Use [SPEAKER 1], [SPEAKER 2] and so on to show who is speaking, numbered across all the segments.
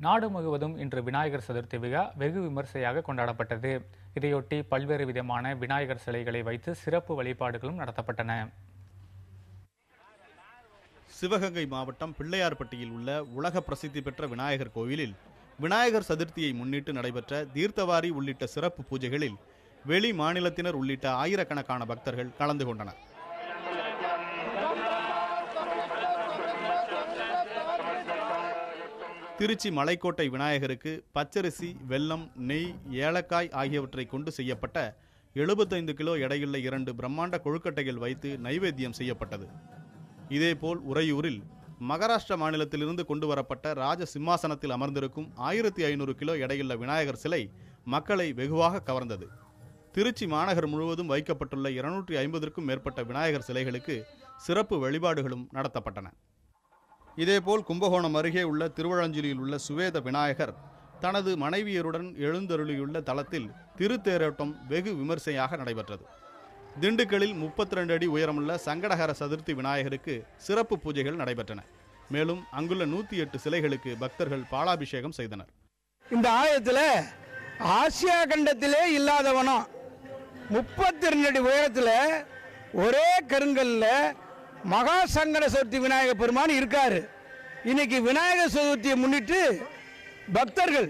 [SPEAKER 1] நாடு முழுவதும் இன்று விநாயகர் சதுர்த்தி விழா வெகு விமர்சையாக கொண்டாடப்பட்டது. இதையொட்டி பல்வேறு விதமான விநாயகர் சிலைகளை வைத்து சிறப்பு வழிபாடுகளும் நடத்தப்பட்டன.
[SPEAKER 2] சிவகங்கை மாவட்டம் பிள்ளையார்பட்டியில் உள்ள உலக பிரசித்தி பெற்ற விநாயகர் கோவிலில் விநாயகர் சதுர்த்தியை முன்னிட்டு நடைபெற்ற தீர்த்தவாரி உள்ளிட்ட சிறப்பு பூஜைகளில் வெளி மாநிலத்தினர் உள்ளிட்ட ஆயிரக்கணக்கான பக்தர்கள் கலந்து கொண்டனர். திருச்சி மலைக்கோட்டை விநாயகருக்கு பச்சரிசி, வெல்லம், நெய், ஏலக்காய் ஆகியவற்றை கொண்டு செய்யப்பட்ட 75 கிலோ எடையுள்ள 2 பிரம்மாண்ட கொழுக்கட்டைகள் வைத்து நைவேத்தியம் செய்யப்பட்டது. இதேபோல் உறையூரில் மகாராஷ்டிரா மாநிலத்திலிருந்து கொண்டு வரப்பட்ட ராஜ சிம்மாசனத்தில் அமர்ந்திருக்கும் 1500 கிலோ எடையுள்ள விநாயகர் சிலை மக்களை வெகுவாக கவர்ந்தது. திருச்சி மாநகர் முழுவதும் வைக்கப்பட்டுள்ள 250க்கும் மேற்பட்ட விநாயகர் சிலைகளுக்கு சிறப்பு வழிபாடுகளும் நடத்தப்பட்டன. இதேபோல் கும்பகோணம் அருகே உள்ள திருவழஞ்சிலியில் உள்ள சுவேத விநாயகர் தனது மனைவியருடன் எழுந்தருளியுள்ள தலத்தில் திருத்தேரோட்டம் வெகு விமர்சையாக நடைபெற்றது. திண்டுக்கல்லில் 32 அடி உயரமுள்ள சங்கடஹர சதுர்த்தி விநாயகருக்கு சிறப்பு பூஜைகள் நடைபெற்றன. மேலும் அங்குள்ள 108 சிலைகளுக்கு பக்தர்கள் பாலாபிஷேகம் செய்தனர்.
[SPEAKER 3] இந்த ஆலயத்தில் ஆசியா கண்டத்திலே இல்லாதவனம் 32 அடி உயரத்தில் ஒரே கருங்கல்ல மகா சங்கட சதுர்த்தி விநாயகர் பெருமான் இருக்காரு. இன்னைக்கு விநாயகர் சதுர்த்தியை முன்னிட்டு பக்தர்கள்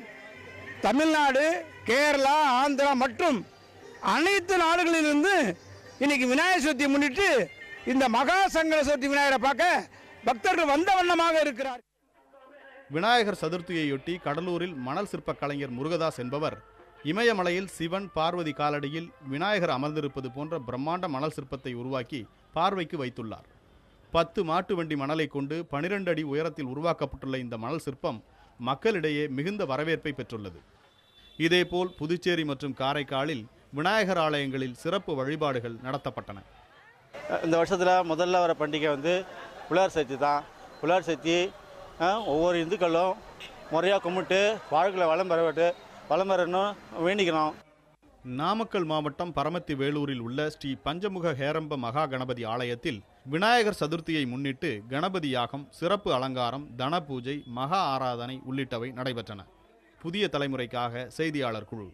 [SPEAKER 3] தமிழ்நாடு, கேரளா, ஆந்திரா மற்றும் அனைத்து நாடுகளிலிருந்து இன்னைக்கு விநாயகர் சதுர்த்தியை முன்னிட்டு இந்த மகா சங்கட சதுர்த்தி விநாயகரை பார்க்க பக்தர்கள் வந்த வண்ணமாக இருக்கிறார்.
[SPEAKER 2] விநாயகர் சதுர்த்தியையொட்டி கடலூரில் மணல் சிற்ப கலைஞர் முருகதாஸ் என்பவர் இமயமலையில் சிவன், பார்வதி காலடியில் விநாயகர் அமர்ந்திருப்பது போன்ற பிரம்மாண்ட மணல் சிற்பத்தை உருவாக்கி பார்வைக்கு வைத்துள்ளார். 10 மாட்டு வண்டி மணலை கொண்டு 12 அடி உயரத்தில் உருவாக்கப்பட்டுள்ள இந்த மணல் சிற்பம் மக்களிடையே மிகுந்த வரவேற்பை பெற்றுள்ளது. இதேபோல் புதுச்சேரி மற்றும் காரைக்காலில் விநாயகர் ஆலயங்களில் சிறப்பு வழிபாடுகள் நடத்தப்பட்டன.
[SPEAKER 4] இந்த வருஷத்தில் முதல்ல வர பண்டிகை புலார் சதுர்த்தி தான். புலார் சதுர்த்தி ஒவ்வொரு இந்துக்களும் முறையாக கும்பிட்டு வாழ்க்கையில் வளம் பெறணும் வேண்டிக்கிறோம்.
[SPEAKER 2] நாமக்கல் மாவட்டம் பரமத்தி வேலூரில் உள்ள ஸ்ரீ பஞ்சமுக ஹேரம்ப மகா கணபதி ஆலயத்தில் விநாயகர் சதுர்த்தியை முன்னிட்டு கணபதி யாகம், சிறப்பு அலங்காரம், தன பூஜை, மகா ஆராதனை உள்ளிட்டவை நடைபெற்றன. புதிய தலைமுறைக்காக செய்தியாளர் குழு.